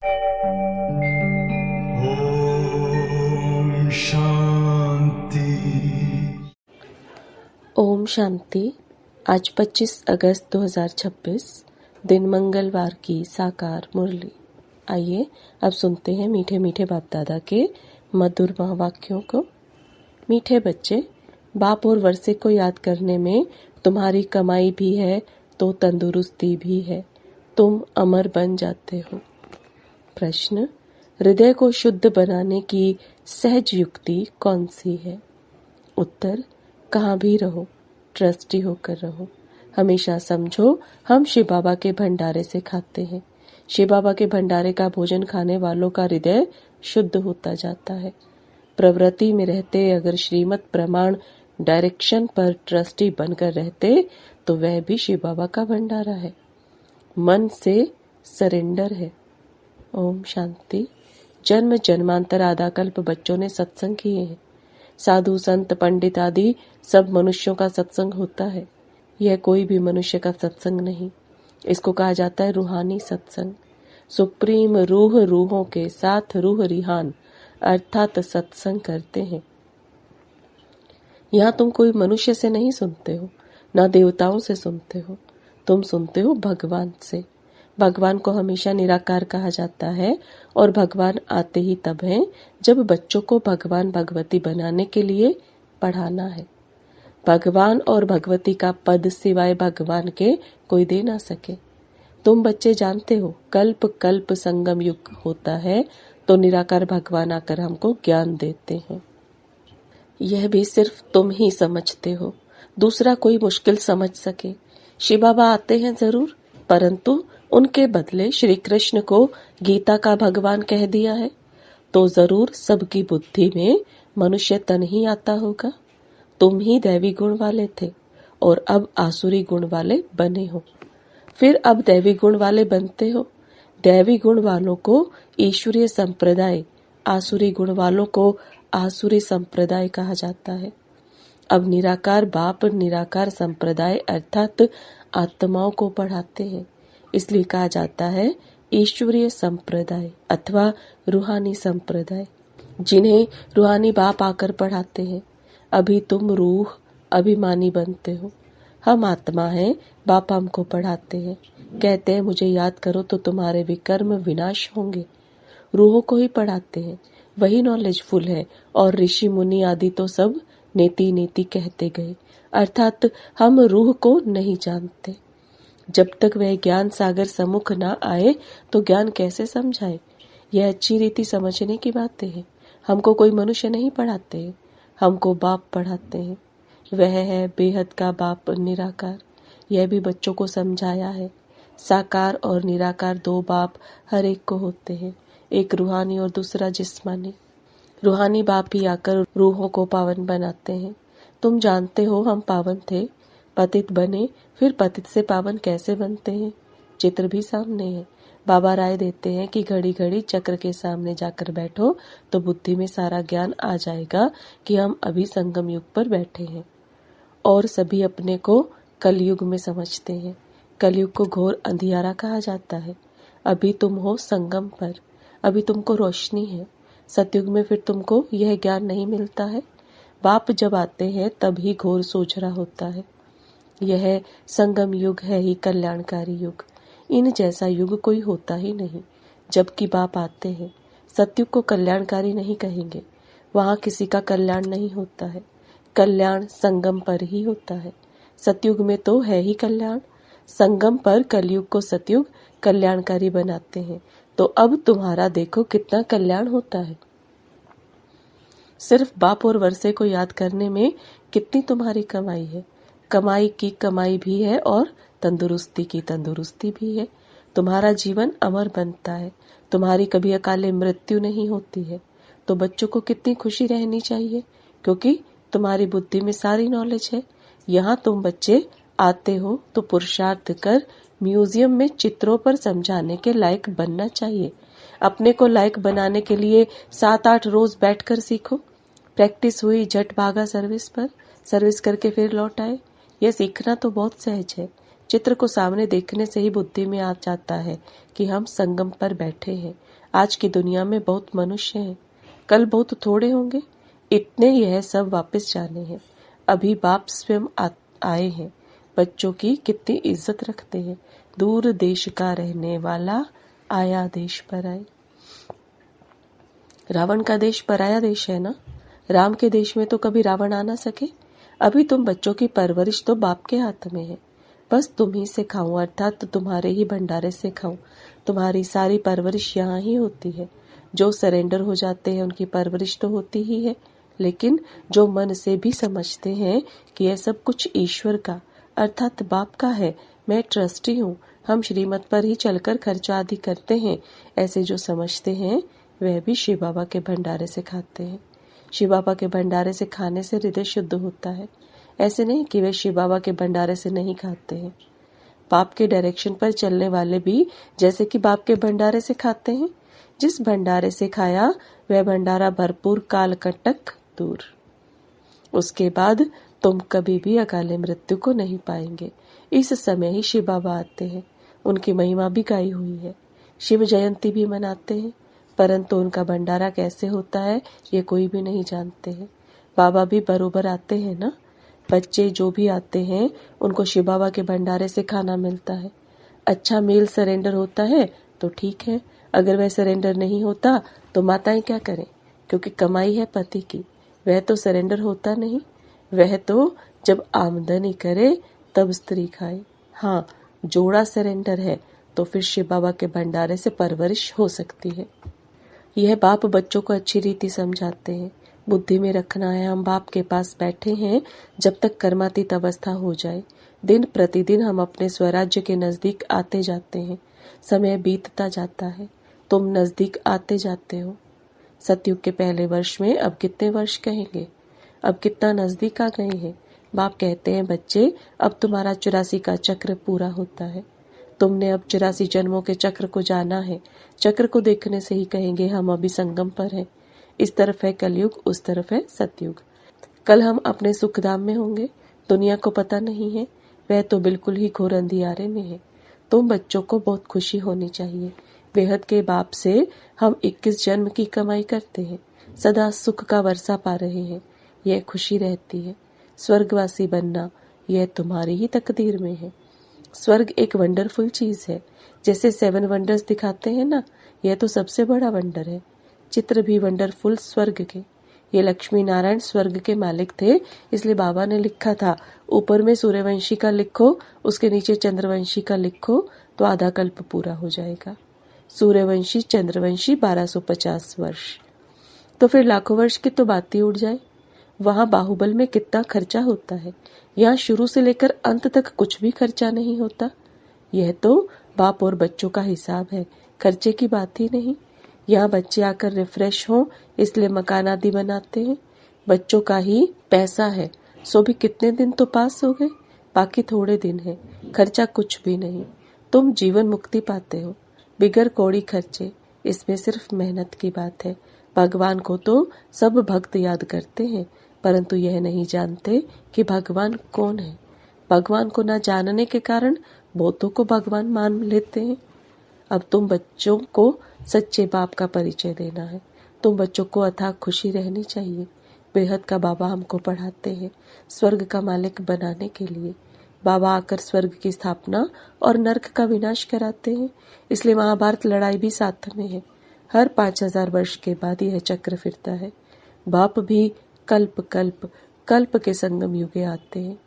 ओम शांति। ओम शांति। आज 25 अगस्त 2026 दिन मंगलवार की साकार मुरली। आइए अब सुनते हैं मीठे मीठे बाप दादा के मधुर वाक्यों को। मीठे बच्चे, बाप और वर्षे को याद करने में तुम्हारी कमाई भी है तो तंदुरुस्ती भी है। तुम अमर बन जाते हो। प्रश्न, हृदय को शुद्ध बनाने की सहज युक्ति कौन सी है? उत्तर, कहाँ भी रहो, ट्रस्टी होकर रहो। हमेशा समझो हम शिव बाबा के भंडारे से खाते हैं। शिव बाबा के भंडारे का भोजन खाने वालों का हृदय शुद्ध होता जाता है। प्रवृत्ति में रहते अगर श्रीमत प्रमाण डायरेक्शन पर ट्रस्टी बनकर रहते तो वह भी शिव बाबा का भंडारा है। मन से सरेंडर है। ओम शांति। जन्म जन्मांतर आधा कल्प बच्चों ने सत्संग किए हैं। साधु संत पंडित आदि सब मनुष्यों का सत्संग होता है। यह कोई भी मनुष्य का सत्संग नहीं। इसको कहा जाता है रूहानी सत्संग। सुप्रीम रूह रूहों के साथ रूह रिहान अर्थात सत्संग करते हैं। यहाँ तुम कोई मनुष्य से नहीं सुनते हो, ना देवताओं से सुनते हो। तुम सुनते हो भगवान से। भगवान को हमेशा निराकार कहा जाता है और भगवान आते ही तब हैं जब बच्चों को भगवान भगवती बनाने के लिए पढ़ाना है। भगवान और भगवती का पद सिवाय भगवान के कोई दे ना सके। तुम बच्चे जानते हो कल्प कल्प संगम युग होता है तो निराकार भगवान आकर हमको ज्ञान देते हैं। यह भी सिर्फ तुम ही समझते हो, दूसरा कोई मुश्किल समझ सके। शिव बाबा आते हैं जरूर, परंतु उनके बदले श्री कृष्ण को गीता का भगवान कह दिया है तो जरूर सबकी बुद्धि में मनुष्य तन ही आता होगा। तुम ही दैवी गुण वाले थे और अब आसुरी गुण वाले बने हो, फिर अब दैवी गुण वाले बनते हो। दैवी गुण वालों को ईश्वरीय संप्रदाय, आसुरी गुण वालों को आसुरी संप्रदाय कहा जाता है। अब निराकार बाप निराकार संप्रदाय अर्थात आत्माओं को पढ़ाते हैं, इसलिए कहा जाता है ईश्वरीय संप्रदाय अथवा रूहानी संप्रदाय, जिन्हें रूहानी बाप आकर पढ़ाते हैं। अभी तुम रूह अभिमानी बनते हो। हम आत्मा हैं, बाप हमको पढ़ाते हैं, कहते हैं मुझे याद करो तो तुम्हारे विकर्म विनाश होंगे। रूहों को ही पढ़ाते हैं, वही नॉलेजफुल है और ऋषि मुनि आदि तो सब नेति नेति कहते गए, अर्थात हम रूह को नहीं जानते। जब तक वह ज्ञान सागर सम्मुख ना आए तो ज्ञान कैसे समझाए? यह अच्छी रीति समझने की बातें हैं। हमको कोई मनुष्य नहीं पढ़ाते हैं, हमको बाप पढ़ाते हैं। वह है बेहद का बाप निराकार। यह भी बच्चों को समझाया है। साकार और निराकार दो बाप हर एक को होते हैं, एक रूहानी और दूसरा जिस्मानी। रूहानी बाप ही आकर रूहों को पावन बनाते हैं। तुम जानते हो हम पावन थे, पतित बने, फिर पतित से पावन कैसे बनते हैं? चित्र भी सामने है। बाबा राय देते हैं कि घड़ी घड़ी चक्र के सामने जाकर बैठो तो बुद्धि में सारा ज्ञान आ जाएगा कि हम अभी संगम युग पर बैठे हैं। और सभी अपने को कलयुग में समझते हैं। कलयुग को घोर अंधियारा कहा जाता है। अभी तुम हो संगम पर, अभी तुमको रोशनी है। सतयुग में फिर तुमको यह ज्ञान नहीं मिलता है। बाप जब आते हैं तब ही घोर सोचरा होता है। यह संगम युग है ही कल्याणकारी युग। इन जैसा युग कोई होता ही नहीं। जबकि बाप आते हैं, सतयुग को कल्याणकारी नहीं कहेंगे, वहाँ किसी का कल्याण नहीं होता है। कल्याण संगम पर ही होता है। सतयुग में तो है ही कल्याण। संगम पर कलयुग को सतयुग कल्याणकारी बनाते हैं। तो अब तुम्हारा देखो कितना कल्याण होता है। सिर्फ बाप और वर्षे को याद करने में कितनी तुम्हारी कमाई है। कमाई की कमाई भी है और तंदुरुस्ती की तंदुरुस्ती भी है। तुम्हारा जीवन अमर बनता है, तुम्हारी कभी अकाले मृत्यु नहीं होती है। तो बच्चों को कितनी खुशी रहनी चाहिए, क्योंकि तुम्हारी बुद्धि में सारी नॉलेज है। यहाँ तुम बच्चे आते हो तो पुरुषार्थ कर म्यूजियम में चित्रों पर समझाने के लायक बनना चाहिए। अपने को लायक बनाने के लिए 7-8 रोज बैठकर सीखो। प्रैक्टिस हुई, झट भागा सर्विस पर, सर्विस करके फिर लौट आए। यह सीखना तो बहुत सहज है। चित्र को सामने देखने से ही बुद्धि में आ जाता है कि हम संगम पर बैठे हैं। आज की दुनिया में बहुत मनुष्य हैं, कल बहुत थोड़े होंगे। इतने यह सब वापस जाने हैं। अभी बाप स्वयं आए हैं। बच्चों की कितनी इज्जत रखते हैं। दूर देश का रहने वाला आया देश पर आए। रावण का देश पराया देश है ना। राम के देश में तो कभी रावण आ ना सके। अभी तुम बच्चों की परवरिश तो बाप के हाथ में है। बस तुम ही से खाऊं, अर्थात तुम्हारे ही भंडारे से खाऊं। तुम्हारी सारी परवरिश यहाँ ही होती है। जो सरेंडर हो जाते हैं उनकी परवरिश तो होती ही है, लेकिन जो मन से भी समझते हैं कि यह सब कुछ ईश्वर का अर्थात बाप का है, मैं ट्रस्टी हूँ, हम श्रीमत पर ही चलकर खर्चा आदि करते हैं, ऐसे जो समझते हैं वह भी शिव बाबा के भंडारे से खाते हैं। शिव बाबा के भंडारे से खाने से हृदय शुद्ध होता है। ऐसे नहीं कि वे शिव बाबा के भंडारे से नहीं खाते हैं। बाप के डायरेक्शन पर चलने वाले भी जैसे कि बाप के भंडारे से खाते हैं। जिस भंडारे से खाया वह भंडारा भरपूर काल कटक दूर। उसके बाद तुम कभी भी अकाले मृत्यु को नहीं पाएंगे। इस समय ही शिव बाबा आते हैं। उनकी महिमा भी गाई हुई है। शिव जयंती भी मनाते हैं, परंतु उनका भंडारा कैसे होता है ये कोई भी नहीं जानते हैं। बाबा भी बरोबर आते हैं ना। बच्चे जो भी आते हैं उनको शिव बाबा के भंडारे से खाना मिलता है। अच्छा मील सरेंडर होता है तो ठीक है, अगर वह सरेंडर नहीं होता तो माताएं क्या करें, क्योंकि कमाई है पति की। वह तो सरेंडर होता नहीं, वह तो जब आमदनी करे तब स्त्री खाए। हाँ, जोड़ा सरेंडर है तो फिर शिव बाबा के भंडारे से परवरिश हो सकती है। यह बाप बच्चों को अच्छी रीति समझाते हैं। बुद्धि में रखना है, हम बाप के पास बैठे हैं जब तक कर्मातीत अवस्था हो जाए। दिन प्रतिदिन हम अपने स्वराज्य के नजदीक आते जाते हैं। समय बीतता जाता है, तुम नजदीक आते जाते हो। सतयुग के पहले वर्ष में अब कितने वर्ष कहेंगे, अब कितना नजदीक आ गए हैं। बाप कहते हैं बच्चे, अब तुम्हारा 84 का चक्र पूरा होता है। तुमने अब 84 जन्मों के चक्र को जाना है। चक्र को देखने से ही कहेंगे हम अभी संगम पर हैं। इस तरफ है कलयुग, उस तरफ है सतयुग। कल हम अपने सुखधाम में होंगे। दुनिया को पता नहीं है, वह तो बिल्कुल ही घोर अंधियारे में है। तुम बच्चों को बहुत खुशी होनी चाहिए। बेहद के बाप से हम 21 जन्म की कमाई करते हैं, सदा सुख का वर्षा पा रहे हैं, यह खुशी रहती है। स्वर्गवासी बनना यह तुम्हारी ही तकदीर में है। स्वर्ग एक वंडरफुल चीज है। जैसे 7 वंडर्स दिखाते हैं ना, यह तो सबसे बड़ा वंडर है। चित्र भी वंडरफुल स्वर्ग के। ये लक्ष्मी नारायण स्वर्ग के मालिक थे, इसलिए बाबा ने लिखा था ऊपर में सूर्यवंशी का लिखो, उसके नीचे चंद्रवंशी का लिखो तो आधा कल्प पूरा हो जाएगा। सूर्यवंशी चंद्रवंशी 1250 वर्ष, तो फिर लाखों वर्ष की तो बात ही उड़ जाए। वहां बाहुबल में कितना खर्चा होता है, यहाँ शुरू से लेकर अंत तक कुछ भी खर्चा नहीं होता। यह तो बाप और बच्चों का हिसाब है, खर्चे की बात ही नहीं। यहाँ बच्चे आकर रिफ्रेश हों इसलिए मकान आदि बनाते हैं। बच्चों का ही पैसा है, सो भी कितने दिन तो पास हो गए, बाकी थोड़े दिन है, खर्चा कुछ भी नहीं। तुम जीवन मुक्ति पाते हो बिगर कौड़ी खर्चे। इसमें सिर्फ मेहनत की बात है। भगवान को तो सब भक्त याद करते हैं, परंतु यह नहीं जानते कि भगवान कौन है। भगवान को न जानने के कारण बहुतों को भगवान मान लेते हैं। अब तुम बच्चों को सच्चे बाप का परिचय देना है। तुम बच्चों को अथाह खुशी रहनी चाहिए। बेहद का बाबा हमको पढ़ाते हैं स्वर्ग का मालिक बनाने के लिए। बाबा आकर स्वर्ग की स्थापना और नर्क का विनाश कराते हैं, इसलिए महाभारत लड़ाई भी साथ में है। हर 5000 वर्ष के बाद यह चक्र फिरता है। बाप भी कल्प कल्प कल्प के संगम युगे आते हैं।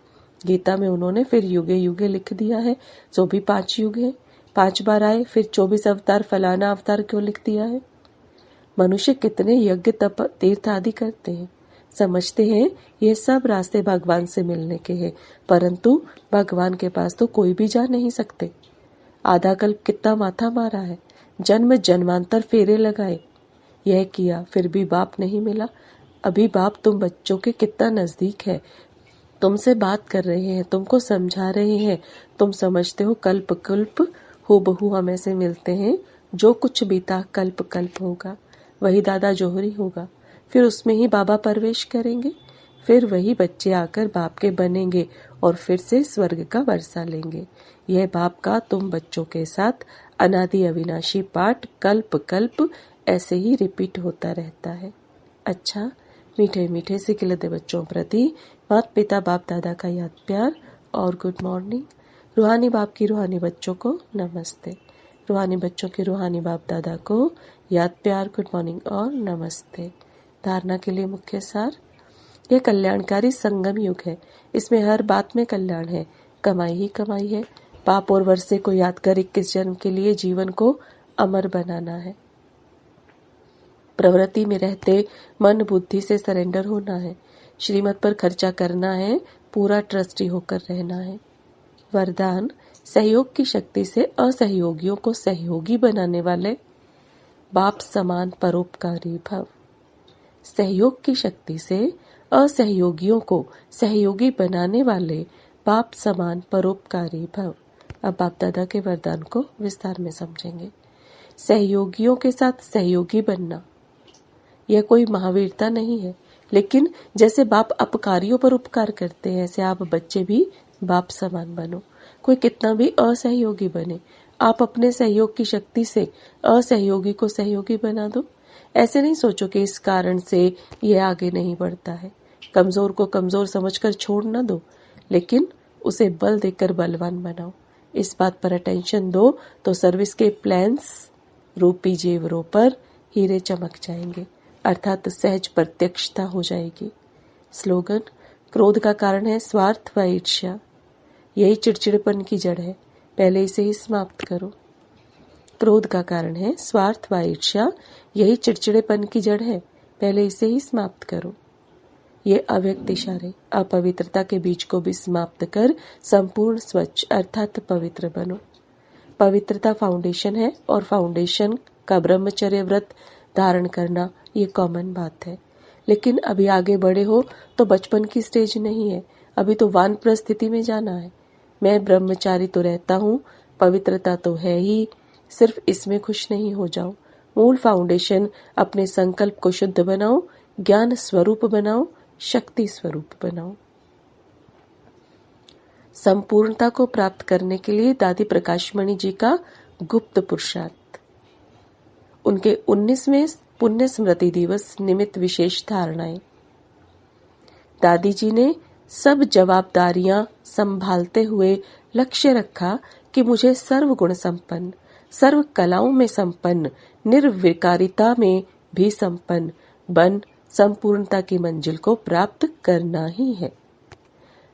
गीता में उन्होंने फिर युगे युगे लिख दिया है, जो भी 5 युग है। 5 बार आए, फिर 24 अवतार फलाना अवतार क्यों लिख दिया है। मनुष्य कितने यज्ञ तप तीर्थ आदि करते हैं, समझते हैं ये सब रास्ते भगवान से मिलने के हैं, परंतु भगवान के पास तो कोई भी जा नहीं सकते। आधा कल्प कितना माथा मारा है, जन्म जन्मांतर फेरे लगाए, यह किया, फिर भी बाप नहीं मिला। अभी बाप तुम बच्चों के कितना नजदीक है, तुमसे बात कर रहे हैं, तुमको समझा रहे हैं। तुम समझते हो कल्प कल्प हूबहू हम ऐसे मिलते हैं। जो कुछ बीता कल्प कल्प होगा वही दादा जोहरी होगा, फिर उसमें ही बाबा प्रवेश करेंगे। फिर वही बच्चे आकर बाप के बनेंगे और फिर से स्वर्ग का वर्षा लेंगे। यह बाप का तुम बच्चों के साथ अनादि अविनाशी पाठ कल्प कल्प ऐसे ही रिपीट होता रहता है। अच्छा, मीठे मीठे सिखिलते बच्चों प्रति माता पिता बाप दादा का याद प्यार और गुड मॉर्निंग। रूहानी बाप की रूहानी बच्चों को नमस्ते। रूहानी बच्चों के रूहानी बाप दादा को याद प्यार, गुड मॉर्निंग और नमस्ते। धारणा के लिए मुख्य सार, यह कल्याणकारी संगम युग है। इसमें हर बात में कल्याण है, कमाई ही कमाई है। पाप और वर्षे को याद कर 21 जन्म के लिए जीवन को अमर बनाना है। प्रवृत्ति में रहते मन बुद्धि से सरेंडर होना है। श्रीमत पर खर्चा करना है, पूरा ट्रस्टी होकर रहना है। वरदान, सहयोग की शक्ति से असहयोगियों को सहयोगी बनाने वाले बाप समान परोपकारी भव। सहयोग की शक्ति से असहयोगियों को सहयोगी बनाने वाले बाप समान परोपकारी भव। अब बाप दादा के वरदान को विस्तार में समझेंगे। सहयोगियों के साथ सहयोगी बनना यह कोई महावीरता नहीं है, लेकिन जैसे बाप अपकारियों पर उपकार करते हैं, ऐसे आप बच्चे भी बाप समान बनो। कोई कितना भी असहयोगी बने, आप अपने सहयोग की शक्ति से असहयोगी को सहयोगी बना दो। ऐसे नहीं सोचो कि इस कारण से यह आगे नहीं बढ़ता है। कमजोर को कमजोर समझकर छोड़ न दो, लेकिन उसे बल देकर बलवान बनाओ। इस बात पर अटेंशन दो तो सर्विस के प्लान्स रूपी जेवरों पर हीरे चमक जाएंगे, अर्थात सहज प्रत्यक्षता हो जाएगी। स्लोगन, क्रोध का कारण है स्वार्थ व ईर्ष्या, यही चिड़चिड़पन की जड़ है, पहले इसे ही समाप्त करो। क्रोध का कारण है स्वार्थ व ईर्ष्या, यही चिड़चिड़ेपन की जड़ है, पहले इसे ही समाप्त करो। ये अव्यक्त इशारे अपवित्रता के बीज को भी समाप्त कर संपूर्ण स्वच्छ अर्थात पवित्र बनो। पवित्रता फाउंडेशन है और फाउंडेशन का ब्रह्मचर्य व्रत धारण करना ये कॉमन बात है। लेकिन अभी आगे बढ़े हो तो बचपन की स्टेज नहीं है, अभी तो वानप्रस्थ स्थिति में जाना है। मैं ब्रह्मचारी तो रहता हूँ, पवित्रता तो है ही, सिर्फ इसमें खुश नहीं हो जाओ। मूल फाउंडेशन अपने संकल्प को शुद्ध बनाओ, ज्ञान स्वरूप बनाओ, शक्ति स्वरूप बनाओ। संपूर्णता को प्राप्त करने के लिए दादी प्रकाशमणि जी का गुप्त पुरुषार्थ। उनके 19वें पुण्य स्मृति दिवस निमित्त विशेष धारणाएं। दादी जी ने सब जवाबदारियां संभालते हुए लक्ष्य रखा कि मुझे सर्वगुण संपन्न, सर्व कलाओं में संपन्न, निर्विकारिता में भी संपन्न बन संपूर्णता की मंजिल को प्राप्त करना ही है।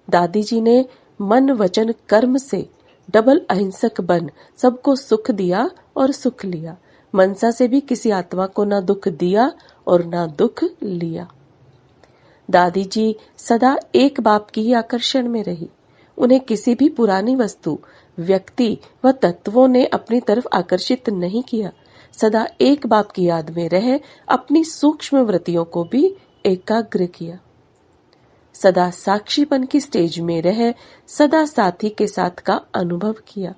दादी जी ने मन वचन कर्म से डबल अहिंसक बन सबको सुख दिया और सुख लिया। मनसा से भी किसी आत्मा को ना दुख दिया और ना दुख लिया। दादी जी सदा एक बाप की ही आकर्षण में रही। उन्हें किसी भी पुरानी वस्तु, व्यक्ति व तत्वों ने अपनी तरफ आकर्षित नहीं किया। सदा एक बाप की याद में रह अपनी सूक्ष्म वृत्तियों को भी एकाग्र किया। सदा साक्षीपन की स्टेज में रह सदा साथी के साथ का अनुभव किया।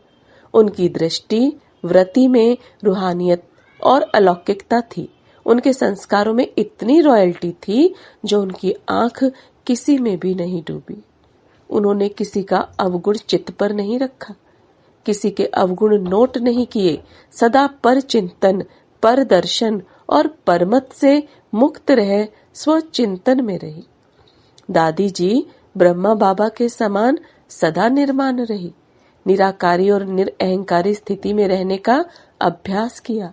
उनकी दृष्टि वृत्ति में रूहानियत और अलौकिकता थी। उनके संस्कारों में इतनी रॉयल्टी थी जो उनकी आंख किसी में भी नहीं डूबी। उन्होंने किसी का अवगुण चित्त पर नहीं रखा, किसी के अवगुण नोट नहीं किए। सदा पर चिंतन, पर दर्शन और परमत से मुक्त रह स्वचिंतन में रही। दादी जी ब्रह्मा बाबा के समान सदा निर्माण रही। निराकारी और निरअहंकारी स्थिति में रहने का अभ्यास किया।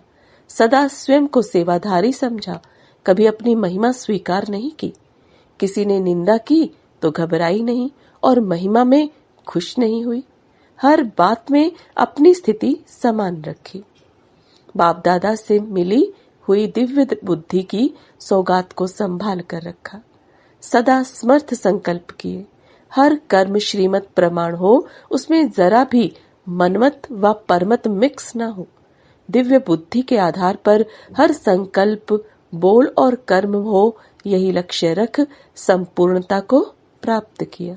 सदा स्वयं को सेवाधारी समझा, कभी अपनी महिमा स्वीकार नहीं की। किसी ने निंदा की तो घबराई नहीं और महिमा में खुश नहीं हुई। हर बात में अपनी स्थिति समान रखी। बाप दादा से मिली हुई दिव्य बुद्धि की सौगात को संभाल कर रखा। सदा समर्थ संकल्प किए। हर कर्म श्रीमत प्रमाण हो, उसमें जरा भी मनमत व परमत मिक्स न हो। दिव्य बुद्धि के आधार पर हर संकल्प, बोल और कर्म हो, यही लक्ष्य रख संपूर्णता को प्राप्त किया।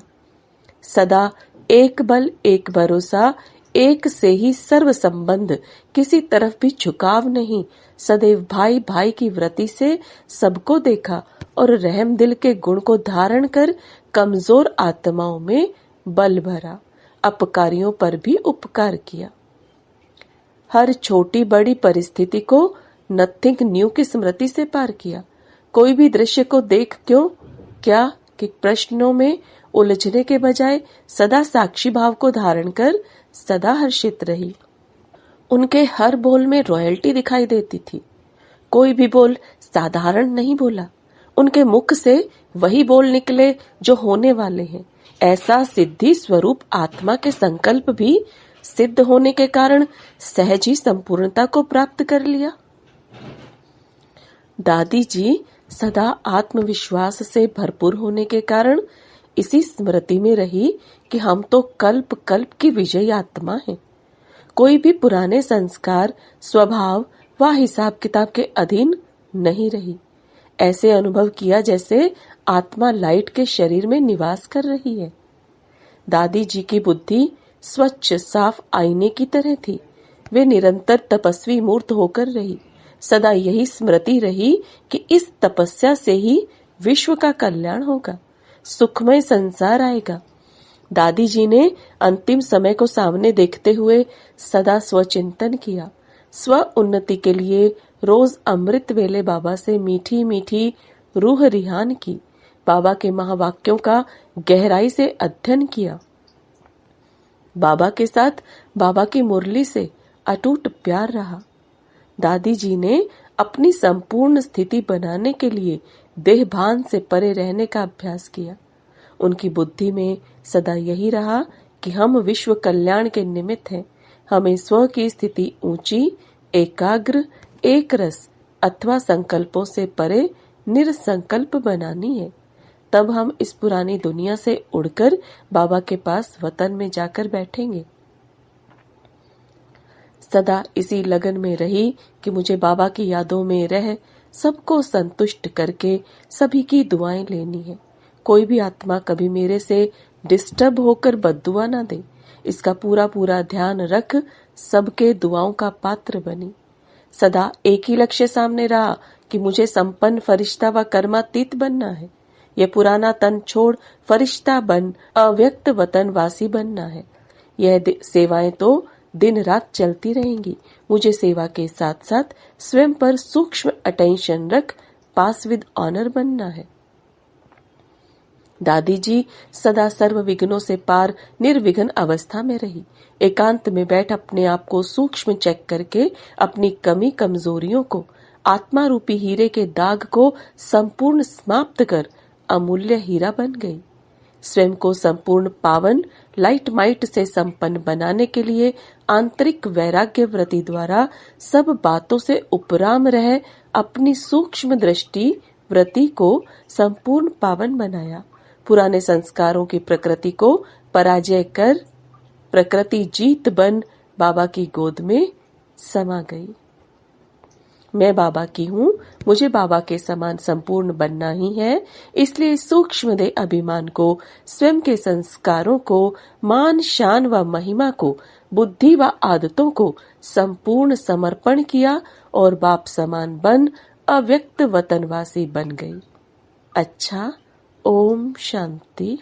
सदा एक बल, एक भरोसा, एक से ही सर्व संबंध, किसी तरफ भी झुकाव नहीं। सदैव भाई भाई की वृत्ति से सबको देखा और रहम दिल के गुण को धारण कर कमजोर आत्माओं में बल भरा, अपकारियों पर भी उपकार किया। हर छोटी बड़ी परिस्थिति को नथिंग न्यू की स्मृति से पार किया। कोई भी दृश्य को देख क्या कि प्रश्नों में उलझने के बजाय सदा साक्षी भाव को धारण कर सदा हर्षित रही। उनके हर बोल में रॉयल्टी दिखाई देती थी। कोई भी बोल साधारण नहीं बोला। उनके मुख से वही बोल निकले जो होने वाले हैं। ऐसा सिद्धि स्वरूप आत्मा के संकल्प भी सिद्ध होने के कारण सहज ही संपूर्णता को प्राप्त कर लिया। दादी जी सदा आत्मविश्वास से भरपूर होने के कारण इसी स्मृति में रही कि हम तो कल्प कल्प की विजयी आत्मा हैं। कोई भी पुराने संस्कार, स्वभाव व हिसाब किताब के अधीन नहीं रही। ऐसे अनुभव किया जैसे आत्मा लाइट के शरीर में निवास कर रही है। दादी जी की बुद्धि स्वच्छ साफ आईने की तरह थी। वे निरंतर तपस्वी मूर्त होकर रही। सदा यही स्मृति रही कि इस तपस्या से ही विश्व का कल्याण होगा, सुखमय संसार आएगा। दादी जी ने अंतिम समय को सामने देखते हुए सदा स्वचिंतन किया। स्व उन्नति के लिए रोज अमृत वेले बाबा से मीठी मीठी रूह रिहान की। बाबा के महावाक्यों का गहराई से अध्ययन किया। बाबा के साथ बाबा की मुरली से अटूट प्यार रहा। दादी जी ने अपनी संपूर्ण स्थिति बनाने के लिए देहभान से परे रहने का अभ्यास किया। उनकी बुद्धि में सदा यही रहा कि हम विश्व कल्याण के निमित्त हैं। हमें स्व की स्थिति ऊंची, एकाग्र, एक रस अथवा संकल्पों से परे निरसंकल्प बनानी है। तब हम इस पुरानी दुनिया से उड़कर बाबा के पास वतन में जाकर बैठेंगे। सदा इसी लगन में रही कि मुझे बाबा की यादों में रह सबको संतुष्ट करके सभी की दुआएं लेनी है। कोई भी आत्मा कभी मेरे से डिस्टर्ब होकर बद्दुआ ना दे, इसका पूरा पूरा ध्यान रख सबके दुआओं का पात्र बनी। सदा एक ही लक्ष्य सामने रहा कि मुझे संपन्न फरिश्ता व कर्मातीत बनना है। यह पुराना तन छोड़ फरिश्ता बन अव्यक्त वतन वासी बनना है। यह सेवाएं तो दिन रात चलती रहेंगी। मुझे सेवा के साथ साथ स्वयं पर सूक्ष्म अटेंशन रख पास विद ऑनर बनना है। दादी जी सदा सर्व विघ्नों से पार निर्विघ्न अवस्था में रही। एकांत में बैठ अपने आप को सूक्ष्म चेक करके अपनी कमी कमजोरियों को, आत्मा रूपी हीरे के दाग को संपूर्ण समाप्त कर अमूल्य हीरा बन गई। स्वयं को संपूर्ण पावन लाइट माइट से संपन्न बनाने के लिए आंतरिक वैराग्य वृत्ति द्वारा सब बातों से उपराम रह अपनी सूक्ष्म दृष्टि वृत्ति को संपूर्ण पावन बनाया। पुराने संस्कारों की प्रकृति को पराजय कर प्रकृति जीत बन बाबा की गोद में समा गई। मैं बाबा की हूँ, मुझे बाबा के समान संपूर्ण बनना ही है। इसलिए सूक्ष्म देह अभिमान को, स्वयं के संस्कारों को, मान शान व महिमा को, बुद्धि व आदतों को संपूर्ण समर्पण किया और बाप समान बन अव्यक्त वतनवासी बन गई। अच्छा, ओम शांति।